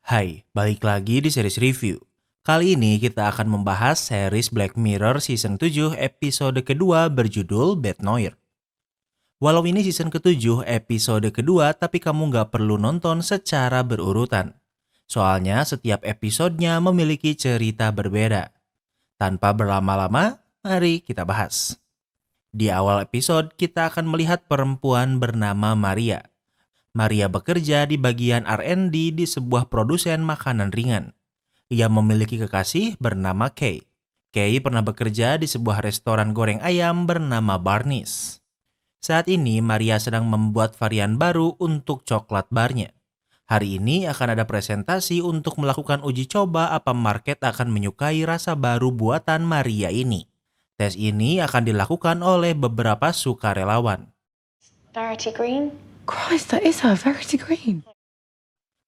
Hai, balik lagi di series review. Kali ini kita akan membahas series Black Mirror season 7 episode kedua berjudul Bad Noir. Walau ini season ke-7 episode kedua, tapi kamu nggak perlu nonton secara berurutan. Soalnya setiap episodenya memiliki cerita berbeda. Tanpa berlama-lama, mari kita bahas. Di awal episode, kita akan melihat perempuan bernama Maria. Maria bekerja di bagian R&D di sebuah produsen makanan ringan. Ia memiliki kekasih bernama Kay. Kay pernah bekerja di sebuah restoran goreng ayam bernama Barney's. Saat ini Maria sedang membuat varian baru untuk coklat barnya. Hari ini akan ada presentasi untuk melakukan uji coba apa market akan menyukai rasa baru buatan Maria ini. Tes ini akan dilakukan oleh beberapa sukarelawan. Verity Green? Christ, that is her, Verity Green.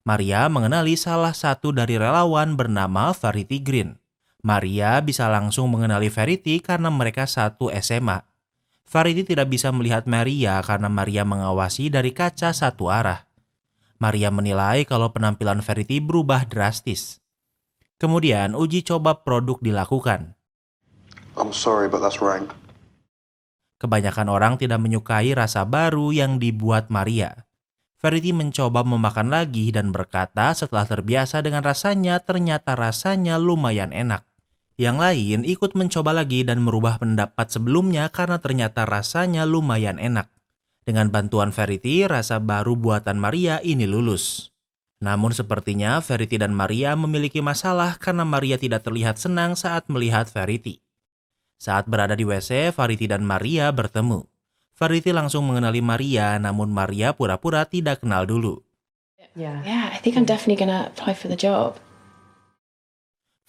Maria mengenali salah satu dari relawan bernama Verity Green. Maria bisa langsung mengenali Verity karena mereka satu SMA. Verity tidak bisa melihat Maria karena Maria mengawasi dari kaca satu arah. Maria menilai kalau penampilan Verity berubah drastis. Kemudian uji coba produk dilakukan. I'm sorry, but that's rank. Kebanyakan orang tidak menyukai rasa baru yang dibuat Maria. Verity mencoba memakan lagi dan berkata setelah terbiasa dengan rasanya, ternyata rasanya lumayan enak. Yang lain ikut mencoba lagi dan merubah pendapat sebelumnya karena ternyata rasanya lumayan enak. Dengan bantuan Verity, rasa baru buatan Maria ini lulus. Namun sepertinya Verity dan Maria memiliki masalah karena Maria tidak terlihat senang saat melihat Verity. Saat berada di WC, Verity dan Maria bertemu. Verity langsung mengenali Maria, namun Maria pura-pura tidak kenal dulu. Yeah, I think I'm definitely gonna apply for the job.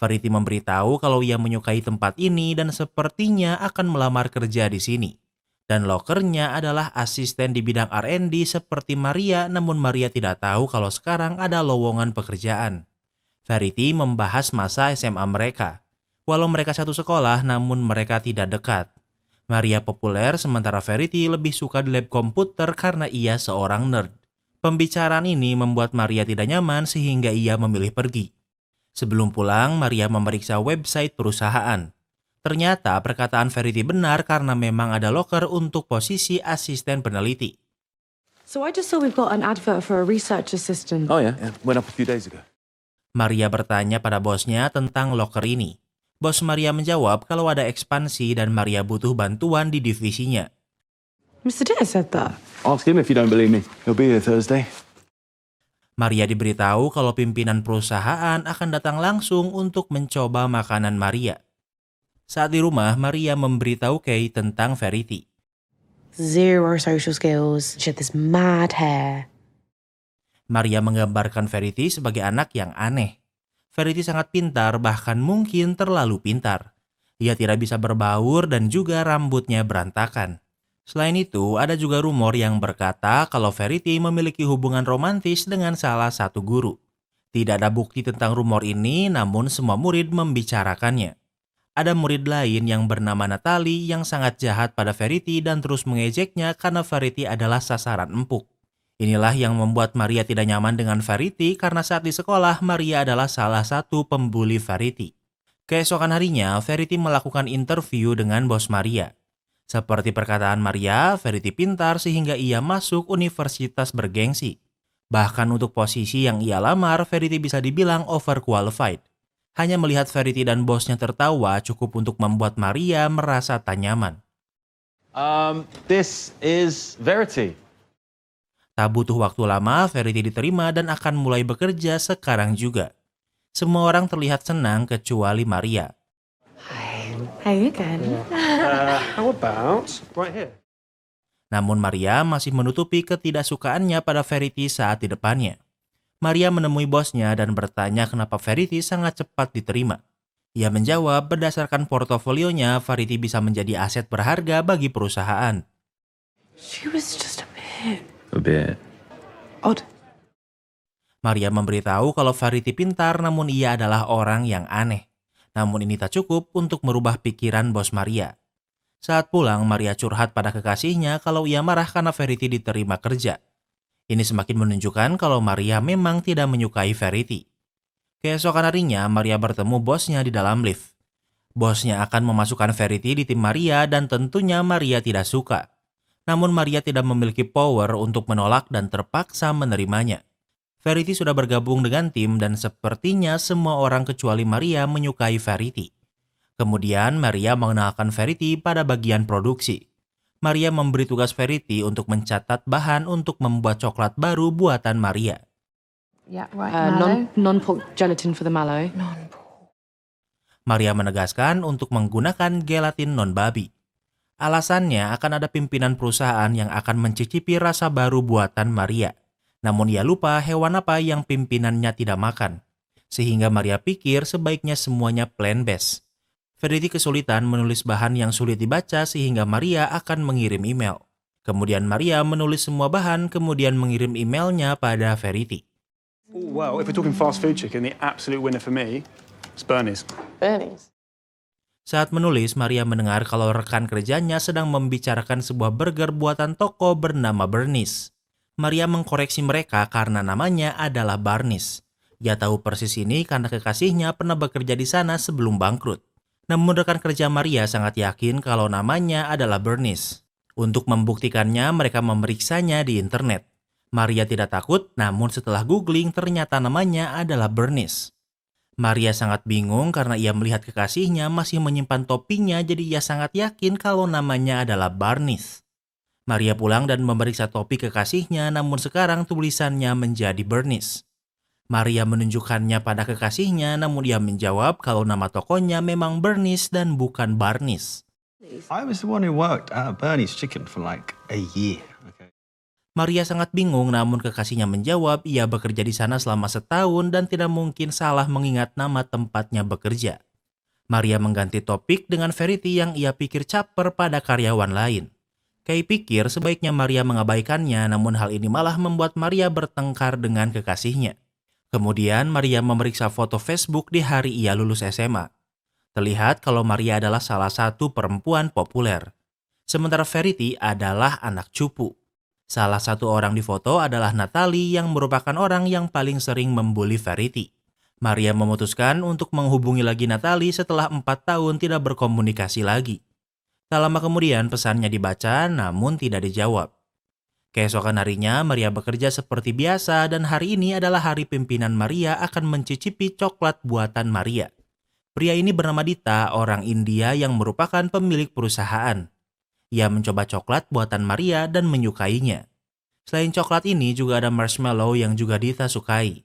Verity memberitahu kalau ia menyukai tempat ini dan sepertinya akan melamar kerja di sini. Dan lokernya adalah asisten di bidang R&D seperti Maria, namun Maria tidak tahu kalau sekarang ada lowongan pekerjaan. Verity membahas masa SMA mereka. Walau mereka satu sekolah, namun mereka tidak dekat. Maria populer, sementara Verity lebih suka di lab komputer karena ia seorang nerd. Pembicaraan ini membuat Maria tidak nyaman sehingga ia memilih pergi. Sebelum pulang, Maria memeriksa website perusahaan. Ternyata perkataan Verity benar karena memang ada loker untuk posisi asisten peneliti. So I just saw we've got an advert for a research assistant. Oh yeah, went up a few days ago. Maria bertanya pada bosnya tentang loker ini. Bos Maria menjawab kalau ada ekspansi dan Maria butuh bantuan di divisinya. Mr. Dare said that. Ask him if you don't believe me. He'll be here Thursday. Maria diberitahu kalau pimpinan perusahaan akan datang langsung untuk mencoba makanan Maria. Saat di rumah, Maria memberitahu Kay tentang Verity. Zero social skills. She had this mad hair. Maria menggambarkan Verity sebagai anak yang aneh. Verity sangat pintar, bahkan mungkin terlalu pintar. Ia tidak bisa berbaur dan juga rambutnya berantakan. Selain itu, ada juga rumor yang berkata kalau Verity memiliki hubungan romantis dengan salah satu guru. Tidak ada bukti tentang rumor ini, namun semua murid membicarakannya. Ada murid lain yang bernama Natalie yang sangat jahat pada Verity dan terus mengejeknya karena Verity adalah sasaran empuk. Inilah yang membuat Maria tidak nyaman dengan Verity karena saat di sekolah Maria adalah salah satu pembuli Verity. Keesokan harinya, Verity melakukan interview dengan bos Maria. Seperti perkataan Maria, Verity pintar sehingga ia masuk universitas bergengsi. Bahkan untuk posisi yang ia lamar, Verity bisa dibilang overqualified. Hanya melihat Verity dan bosnya tertawa cukup untuk membuat Maria merasa tak nyaman. This is Verity. Tak butuh waktu lama, Verity diterima dan akan mulai bekerja sekarang juga. Semua orang terlihat senang kecuali Maria. Hey again. How about right here? Namun Maria masih menutupi ketidaksukaannya pada Verity saat di depannya. Maria menemui bosnya dan bertanya kenapa Verity sangat cepat diterima. Ia menjawab berdasarkan portofolionya, Verity bisa menjadi aset berharga bagi perusahaan. She was just a bit A bit. odd. Maria memberitahu kalau Verity pintar namun ia adalah orang yang aneh. Namun ini tak cukup untuk merubah pikiran bos Maria. Saat pulang, Maria curhat pada kekasihnya kalau ia marah karena Verity diterima kerja. Ini semakin menunjukkan kalau Maria memang tidak menyukai Verity. Keesokan harinya, Maria bertemu bosnya di dalam lift. Bosnya akan memasukkan Verity di tim Maria dan tentunya Maria tidak suka. Namun Maria tidak memiliki power untuk menolak dan terpaksa menerimanya. Verity sudah bergabung dengan tim dan sepertinya semua orang kecuali Maria menyukai Verity. Kemudian Maria mengenalkan Verity pada bagian produksi. Maria memberi tugas Verity untuk mencatat bahan untuk membuat coklat baru buatan Maria. Yeah, right. Non-pork gelatin for the mallow. Maria menegaskan untuk menggunakan gelatin non-babi. Alasannya akan ada pimpinan perusahaan yang akan mencicipi rasa baru buatan Maria. Namun ia lupa hewan apa yang pimpinannya tidak makan. Sehingga Maria pikir sebaiknya semuanya plant-based. Verity kesulitan menulis bahan yang sulit dibaca sehingga Maria akan mengirim email. Kemudian Maria menulis semua bahan kemudian mengirim emailnya pada Verity. Oh, well, if we're talking fast food chicken, the absolute winner for me is Bernie's. Bernie's. Saat menulis, Maria mendengar kalau rekan kerjanya sedang membicarakan sebuah burger buatan toko bernama Bernie's. Maria mengkoreksi mereka karena namanya adalah Barnes. Ia tahu persis ini karena kekasihnya pernah bekerja di sana sebelum bangkrut. Namun rekan kerja Maria sangat yakin kalau namanya adalah Bernie's. Untuk membuktikannya, mereka memeriksanya di internet. Maria tidak takut, namun setelah googling ternyata namanya adalah Bernie's. Maria sangat bingung karena ia melihat kekasihnya masih menyimpan topinya, jadi ia sangat yakin kalau namanya adalah Barnes. Maria pulang dan memeriksa topi kekasihnya, namun sekarang tulisannya menjadi Bernie's. Maria menunjukkannya pada kekasihnya, namun ia menjawab kalau nama tokonya memang Bernie's dan bukan Barnes. I was the one who worked at Bernie's Chicken for like a year. Okay. Maria sangat bingung, namun kekasihnya menjawab ia bekerja di sana selama setahun dan tidak mungkin salah mengingat nama tempatnya bekerja. Maria mengganti topik dengan Verity yang ia pikir caper pada karyawan lain. Kay pikir sebaiknya Maria mengabaikannya, namun hal ini malah membuat Maria bertengkar dengan kekasihnya. Kemudian Maria memeriksa foto Facebook di hari ia lulus SMA. Terlihat kalau Maria adalah salah satu perempuan populer. Sementara Verity adalah anak cupu. Salah satu orang di foto adalah Natalie yang merupakan orang yang paling sering membuli Verity. Maria memutuskan untuk menghubungi lagi Natalie setelah 4 tahun tidak berkomunikasi lagi. Tak lama kemudian pesannya dibaca namun tidak dijawab. Keesokan harinya Maria bekerja seperti biasa dan hari ini adalah hari pimpinan Maria akan mencicipi coklat buatan Maria. Pria ini bernama Dita, orang India yang merupakan pemilik perusahaan. Ia mencoba coklat buatan Maria dan menyukainya. Selain coklat ini juga ada marshmallow yang juga Dita sukai.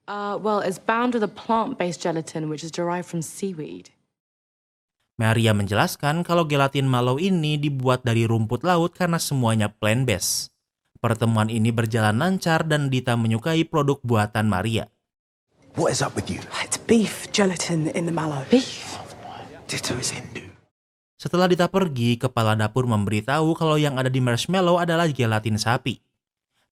Well, it's bound with a plant-based gelatin which is derived from seaweed. Maria menjelaskan kalau gelatin mallow ini dibuat dari rumput laut karena semuanya plant-based. Pertemuan ini berjalan lancar dan Dita menyukai produk buatan Maria. What is up with you? It's beef gelatin in the mallow. Beef? Ditto is Hindu. Setelah Dita pergi, kepala dapur memberitahu kalau yang ada di marshmallow adalah gelatin sapi.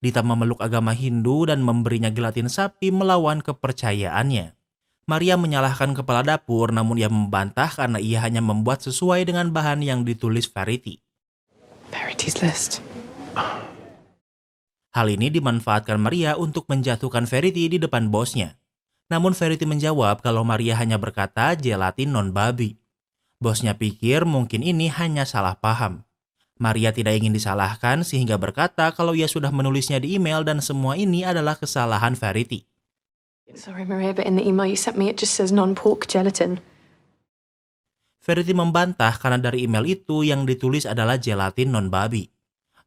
Dita memeluk agama Hindu dan memberinya gelatin sapi melawan kepercayaannya. Maria menyalahkan kepala dapur, namun ia membantah karena ia hanya membuat sesuai dengan bahan yang ditulis Verity. Verity's list. Hal ini dimanfaatkan Maria untuk menjatuhkan Verity di depan bosnya. Namun Verity menjawab kalau Maria hanya berkata gelatin non-babi. Bosnya pikir mungkin ini hanya salah paham. Maria tidak ingin disalahkan sehingga berkata kalau ia sudah menulisnya di email dan semua ini adalah kesalahan Verity. Sorry, Maria, but in the email you sent me, it just says non-pork gelatin. Verity membantah karena dari email itu yang ditulis adalah gelatin non-babi.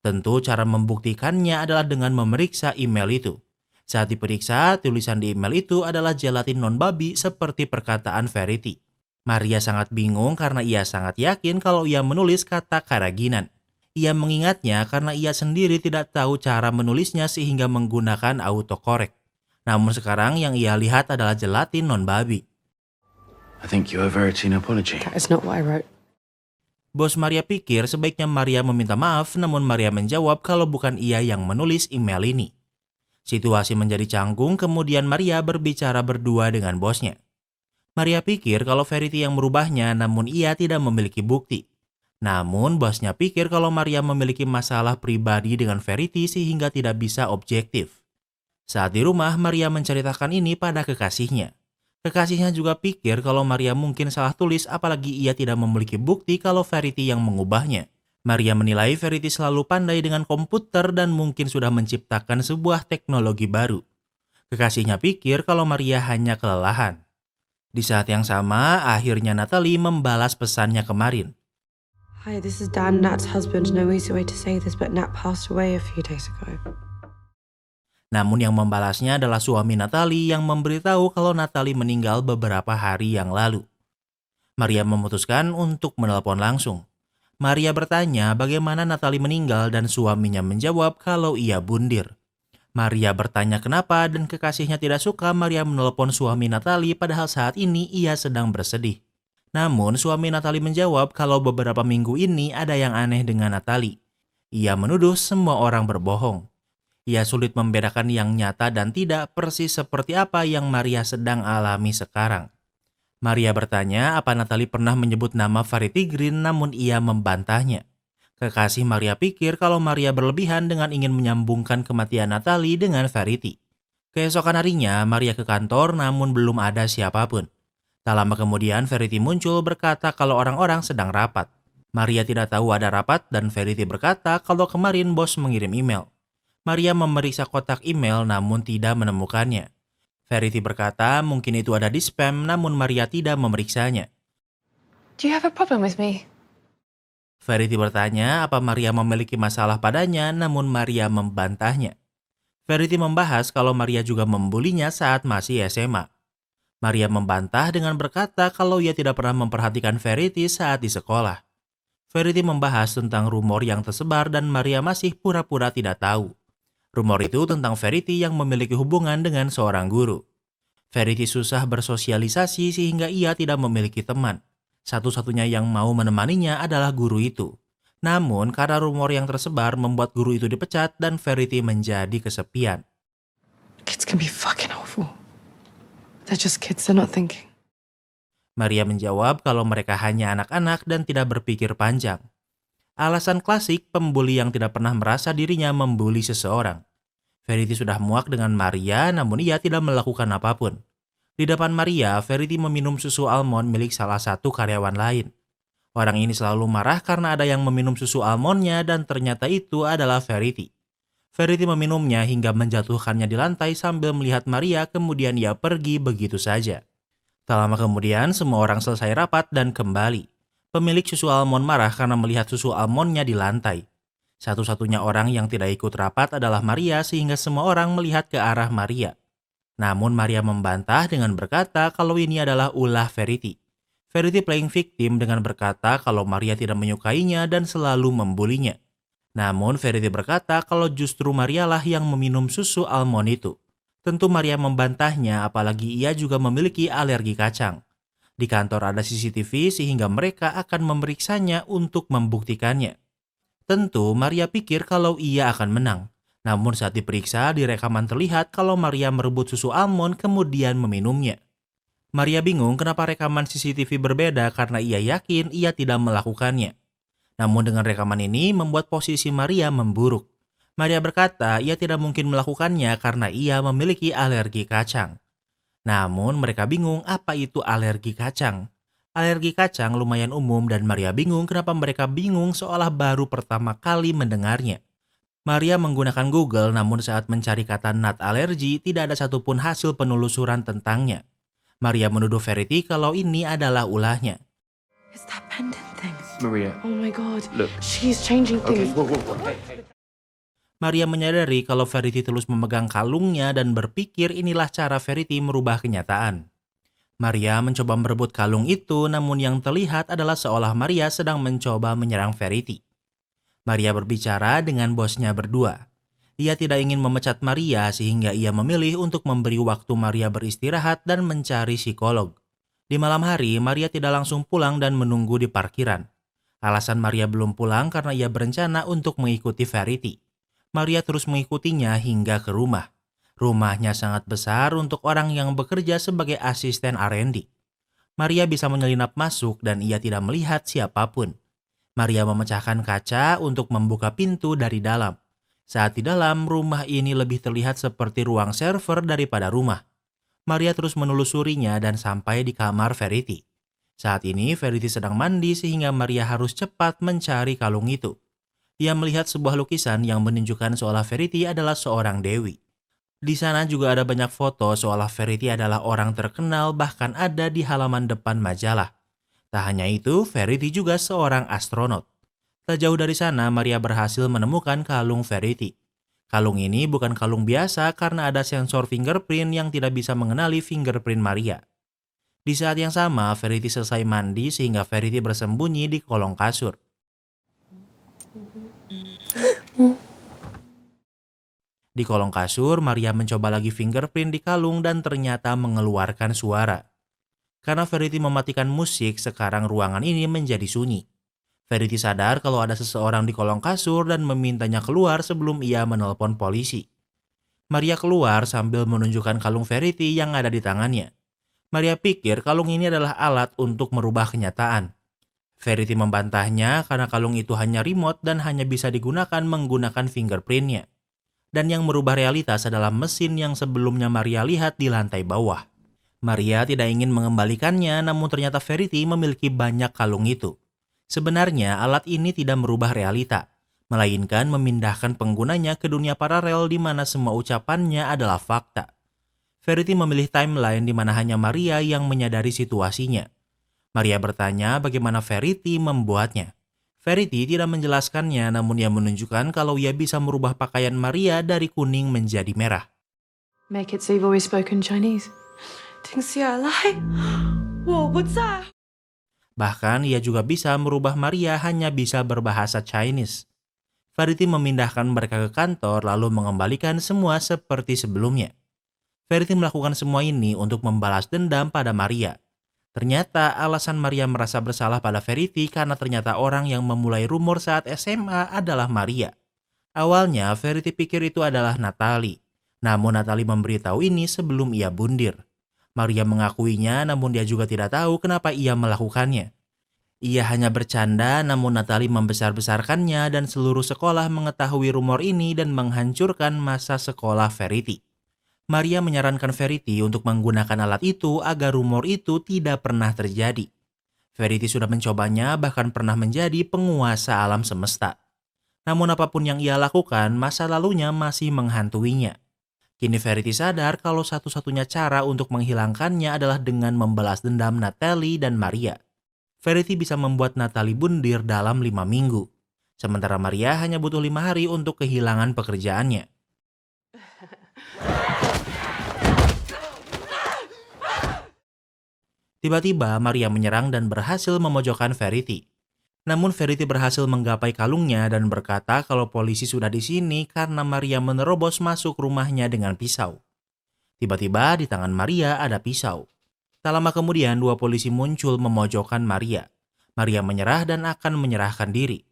Tentu cara membuktikannya adalah dengan memeriksa email itu. Saat diperiksa, tulisan di email itu adalah gelatin non-babi seperti perkataan Verity. Maria sangat bingung karena ia sangat yakin kalau ia menulis kata karaginan. Ia mengingatnya karena ia sendiri tidak tahu cara menulisnya sehingga menggunakan autocorrect. Namun sekarang yang ia lihat adalah gelatin non-babi. I think you owe Verity an apology. That is not what I wrote. Bos Maria pikir sebaiknya Maria meminta maaf, namun Maria menjawab kalau bukan ia yang menulis email ini. Situasi menjadi canggung, kemudian Maria berbicara berdua dengan bosnya. Maria pikir kalau Verity yang merubahnya, namun ia tidak memiliki bukti. Namun bosnya pikir kalau Maria memiliki masalah pribadi dengan Verity sehingga tidak bisa objektif. Saat di rumah, Maria menceritakan ini pada kekasihnya. Kekasihnya juga pikir kalau Maria mungkin salah tulis, apalagi ia tidak memiliki bukti kalau Verity yang mengubahnya. Maria menilai Verity selalu pandai dengan komputer dan mungkin sudah menciptakan sebuah teknologi baru. Kekasihnya pikir kalau Maria hanya kelelahan. Di saat yang sama, akhirnya Natalie membalas pesannya kemarin. Hi, this is Dan, Nat's husband. No easy way to say this, but Nat passed away a few days ago. Namun yang membalasnya adalah suami Natalie yang memberitahu kalau Natalie meninggal beberapa hari yang lalu. Maria memutuskan untuk menelpon langsung. Maria bertanya bagaimana Natalie meninggal dan suaminya menjawab kalau ia bundir. Maria bertanya kenapa dan kekasihnya tidak suka Maria menelpon suami Natalie padahal saat ini ia sedang bersedih. Namun suami Natalie menjawab kalau beberapa minggu ini ada yang aneh dengan Natalie. Ia menuduh semua orang berbohong. Ia sulit membedakan yang nyata dan tidak, persis seperti apa yang Maria sedang alami sekarang. Maria bertanya apa Natalie pernah menyebut nama Verity Green, namun ia membantahnya. Kekasih Maria pikir kalau Maria berlebihan dengan ingin menyambungkan kematian Natalie dengan Verity. Keesokan harinya, Maria ke kantor namun belum ada siapapun. Tak lama kemudian, Verity muncul berkata kalau orang-orang sedang rapat. Maria tidak tahu ada rapat dan Verity berkata kalau kemarin bos mengirim email. Maria memeriksa kotak email namun tidak menemukannya. Verity berkata mungkin itu ada di spam namun Maria tidak memeriksanya. Do you have a problem with me? Verity bertanya apa Maria memiliki masalah padanya, namun Maria membantahnya. Verity membahas kalau Maria juga membulinya saat masih SMA. Maria membantah dengan berkata kalau ia tidak pernah memperhatikan Verity saat di sekolah. Verity membahas tentang rumor yang tersebar dan Maria masih pura-pura tidak tahu. Rumor itu tentang Verity yang memiliki hubungan dengan seorang guru. Verity susah bersosialisasi sehingga ia tidak memiliki teman. Satu-satunya yang mau menemaninya adalah guru itu. Namun karena rumor yang tersebar membuat guru itu dipecat dan Verity menjadi kesepian. Kids can be fucking awful. They're just kids, they're not thinking. Maria menjawab kalau mereka hanya anak-anak dan tidak berpikir panjang. Alasan klasik pembuli yang tidak pernah merasa dirinya membuli seseorang. Verity sudah muak dengan Maria namun ia tidak melakukan apapun. Di depan Maria, Verity meminum susu almond milik salah satu karyawan lain. Orang ini selalu marah karena ada yang meminum susu almondnya dan ternyata itu adalah Verity. Verity meminumnya hingga menjatuhkannya di lantai sambil melihat Maria, kemudian ia pergi begitu saja. Tak lama kemudian semua orang selesai rapat dan kembali. Pemilik susu almond marah karena melihat susu almondnya di lantai. Satu-satunya orang yang tidak ikut rapat adalah Maria sehingga semua orang melihat ke arah Maria. Namun Maria membantah dengan berkata kalau ini adalah ulah Verity. Verity playing victim dengan berkata kalau Maria tidak menyukainya dan selalu membulinya. Namun Verity berkata kalau justru Marialah yang meminum susu almond itu. Tentu Maria membantahnya apalagi ia juga memiliki alergi kacang. Di kantor ada CCTV sehingga mereka akan memeriksanya untuk membuktikannya. Tentu Maria pikir kalau ia akan menang. Namun saat diperiksa, di rekaman terlihat kalau Maria merebut susu almond kemudian meminumnya. Maria bingung kenapa rekaman CCTV berbeda karena ia yakin ia tidak melakukannya. Namun dengan rekaman ini membuat posisi Maria memburuk. Maria berkata ia tidak mungkin melakukannya karena ia memiliki alergi kacang. Namun mereka bingung apa itu alergi kacang. Alergi kacang lumayan umum dan Maria bingung kenapa mereka bingung seolah baru pertama kali mendengarnya. Maria menggunakan Google namun saat mencari kata nut allergy tidak ada satupun hasil penelusuran tentangnya. Maria menuduh Verity kalau ini adalah ulahnya. It's that pendant thing. Maria, Oh my god. look. She's changing things. Maria menyadari kalau Verity terus memegang kalungnya dan berpikir inilah cara Verity merubah kenyataan. Maria mencoba merebut kalung itu namun yang terlihat adalah seolah Maria sedang mencoba menyerang Verity. Maria berbicara dengan bosnya berdua. Ia tidak ingin memecat Maria sehingga ia memilih untuk memberi waktu Maria beristirahat dan mencari psikolog. Di malam hari, Maria tidak langsung pulang dan menunggu di parkiran. Alasan Maria belum pulang karena ia berencana untuk mengikuti Verity. Maria terus mengikutinya hingga ke rumah. Rumahnya sangat besar untuk orang yang bekerja sebagai asisten R&D. Maria bisa menyelinap masuk dan ia tidak melihat siapapun. Maria memecahkan kaca untuk membuka pintu dari dalam. Saat di dalam, rumah ini lebih terlihat seperti ruang server daripada rumah. Maria terus menelusurinya dan sampai di kamar Verity. Saat ini Verity sedang mandi sehingga Maria harus cepat mencari kalung itu. Ia melihat sebuah lukisan yang menunjukkan seolah Verity adalah seorang dewi. Di sana juga ada banyak foto seolah Verity adalah orang terkenal, bahkan ada di halaman depan majalah. Tak hanya itu, Verity juga seorang astronot. Tak jauh dari sana, Maria berhasil menemukan kalung Verity. Kalung ini bukan kalung biasa karena ada sensor fingerprint yang tidak bisa mengenali fingerprint Maria. Di saat yang sama, Verity selesai mandi sehingga Verity bersembunyi di kolong kasur. Di kolong kasur, Maria mencoba lagi fingerprint di kalung dan ternyata mengeluarkan suara. Karena Verity mematikan musik, sekarang ruangan ini menjadi sunyi. Verity sadar kalau ada seseorang di kolong kasur dan memintanya keluar sebelum ia menelpon polisi. Maria keluar sambil menunjukkan kalung Verity yang ada di tangannya. Maria pikir kalung ini adalah alat untuk merubah kenyataan. Verity membantahnya karena kalung itu hanya remote dan hanya bisa digunakan menggunakan fingerprintnya. Dan yang merubah realitas adalah mesin yang sebelumnya Maria lihat di lantai bawah. Maria tidak ingin mengembalikannya, namun ternyata Verity memiliki banyak kalung itu. Sebenarnya alat ini tidak merubah realita, melainkan memindahkan penggunanya ke dunia paralel di mana semua ucapannya adalah fakta. Verity memilih timeline di mana hanya Maria yang menyadari situasinya. Maria bertanya bagaimana Verity membuatnya. Verity tidak menjelaskannya, namun ia menunjukkan kalau ia bisa merubah pakaian Maria dari kuning menjadi merah. Make it so you've always spoken Chinese. Whoa, what's that? Bahkan ia juga bisa merubah Maria hanya bisa berbahasa Chinese. Verity memindahkan mereka ke kantor lalu mengembalikan semua seperti sebelumnya. Verity melakukan semua ini untuk membalas dendam pada Maria. Ternyata alasan Maria merasa bersalah pada Verity karena ternyata orang yang memulai rumor saat SMA adalah Maria. Awalnya Verity pikir itu adalah Natalie. Namun Natalie memberitahu ini sebelum ia bundir. Maria mengakuinya, namun dia juga tidak tahu kenapa ia melakukannya. Ia hanya bercanda, namun Natalie membesar-besarkannya dan seluruh sekolah mengetahui rumor ini dan menghancurkan masa sekolah Verity. Maria menyarankan Verity untuk menggunakan alat itu agar rumor itu tidak pernah terjadi. Verity sudah mencobanya, bahkan pernah menjadi penguasa alam semesta. Namun apapun yang ia lakukan, masa lalunya masih menghantuinya. Kini Verity sadar kalau satu-satunya cara untuk menghilangkannya adalah dengan membalas dendam Natalie dan Maria. Verity bisa membuat Natalie bundir dalam 5 minggu. Sementara Maria hanya butuh 5 hari untuk kehilangan pekerjaannya. Tiba-tiba Maria menyerang dan berhasil memojokkan Verity. Namun Verity berhasil menggapai kalungnya dan berkata kalau polisi sudah di sini karena Maria menerobos masuk rumahnya dengan pisau. Tiba-tiba di tangan Maria ada pisau. Tak lama kemudian 2 polisi muncul memojokkan Maria. Maria menyerah dan akan menyerahkan diri.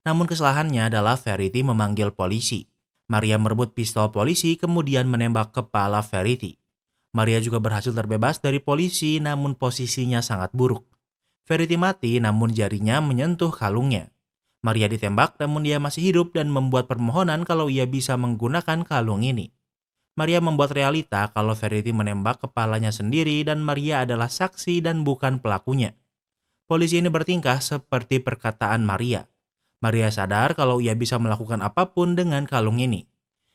Namun kesalahannya adalah Verity memanggil polisi. Maria merebut pistol polisi kemudian menembak kepala Verity. Maria juga berhasil terbebas dari polisi namun posisinya sangat buruk. Verity mati namun jarinya menyentuh kalungnya. Maria ditembak namun dia masih hidup dan membuat permohonan kalau ia bisa menggunakan kalung ini. Maria membuat realita kalau Verity menembak kepalanya sendiri dan Maria adalah saksi dan bukan pelakunya. Polisi ini bertingkah seperti perkataan Maria. Maria sadar kalau ia bisa melakukan apapun dengan kalung ini.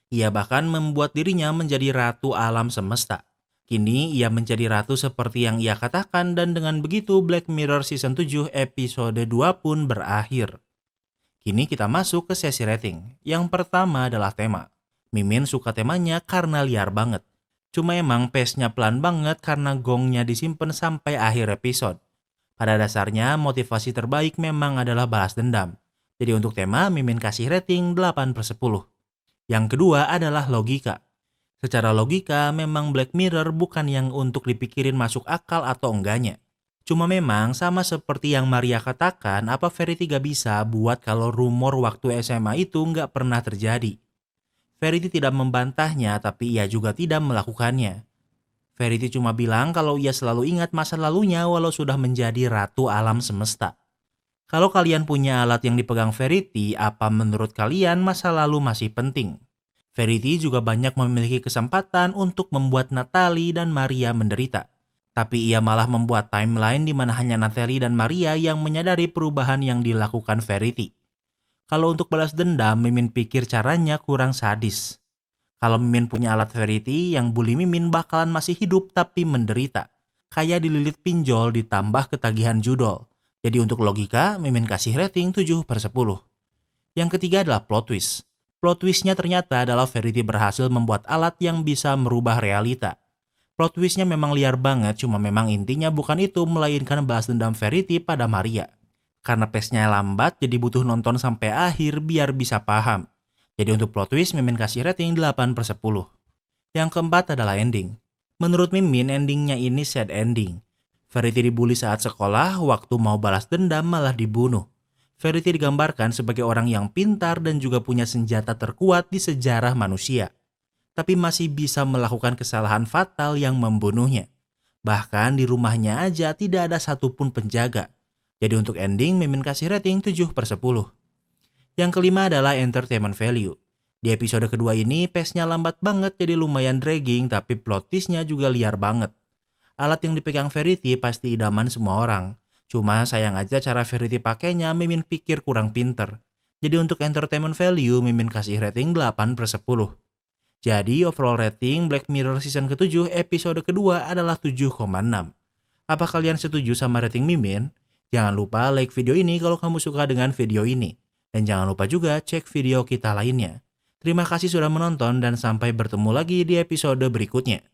Ia bahkan membuat dirinya menjadi ratu alam semesta. Kini ia menjadi ratu seperti yang ia katakan dan dengan begitu Black Mirror Season 7 episode 2 pun berakhir. Kini kita masuk ke sesi rating. Yang pertama adalah tema. Mimin suka temanya karena liar banget. Cuma emang pace-nya pelan banget karena gongnya disimpan sampai akhir episode. Pada dasarnya motivasi terbaik memang adalah balas dendam. Jadi untuk tema, Mimin kasih rating 8/10. Yang kedua adalah logika. Secara logika, memang Black Mirror bukan yang untuk dipikirin masuk akal atau enggaknya. Cuma memang sama seperti yang Maria katakan, apa Verity gak bisa buat kalau rumor waktu SMA itu gak pernah terjadi. Verity tidak membantahnya, tapi ia juga tidak melakukannya. Verity cuma bilang kalau ia selalu ingat masa lalunya walau sudah menjadi ratu alam semesta. Kalau kalian punya alat yang dipegang Verity, apa menurut kalian masa lalu masih penting? Verity juga banyak memiliki kesempatan untuk membuat Natalie dan Maria menderita. Tapi ia malah membuat timeline di mana hanya Natalie dan Maria yang menyadari perubahan yang dilakukan Verity. Kalau untuk balas dendam, Mimin pikir caranya kurang sadis. Kalau Mimin punya alat Verity, yang bully Mimin bakalan masih hidup tapi menderita. Kayak dililit pinjol ditambah ketagihan judol. Jadi untuk logika, Mimin kasih rating 7/10. Yang ketiga adalah plot twist. Plot twistnya ternyata adalah Verity berhasil membuat alat yang bisa merubah realita. Plot twistnya memang liar banget, cuma memang intinya bukan itu, melainkan balas dendam Verity pada Maria. Karena pace-nya lambat, jadi butuh nonton sampai akhir biar bisa paham. Jadi untuk plot twist, Mimin kasih rating 8/10. Yang keempat adalah ending. Menurut Mimin, endingnya ini sad ending. Verity dibully saat sekolah, waktu mau balas dendam malah dibunuh. Verity digambarkan sebagai orang yang pintar dan juga punya senjata terkuat di sejarah manusia. Tapi masih bisa melakukan kesalahan fatal yang membunuhnya. Bahkan di rumahnya aja tidak ada satupun penjaga. Jadi untuk ending, Mimin kasih rating 7/10. Yang kelima adalah entertainment value. Di episode kedua ini, pace-nya lambat banget jadi lumayan dragging, tapi plot twist-nya juga liar banget. Alat yang dipegang Verity pasti idaman semua orang. Cuma sayang aja cara Verity pakainya, Mimin pikir kurang pinter. Jadi untuk entertainment value, Mimin kasih rating 8/10. Jadi overall rating Black Mirror season ke-7 episode kedua adalah 7,6. Apa kalian setuju sama rating Mimin? Jangan lupa like video ini kalau kamu suka dengan video ini. Dan jangan lupa juga cek video kita lainnya. Terima kasih sudah menonton dan sampai bertemu lagi di episode berikutnya.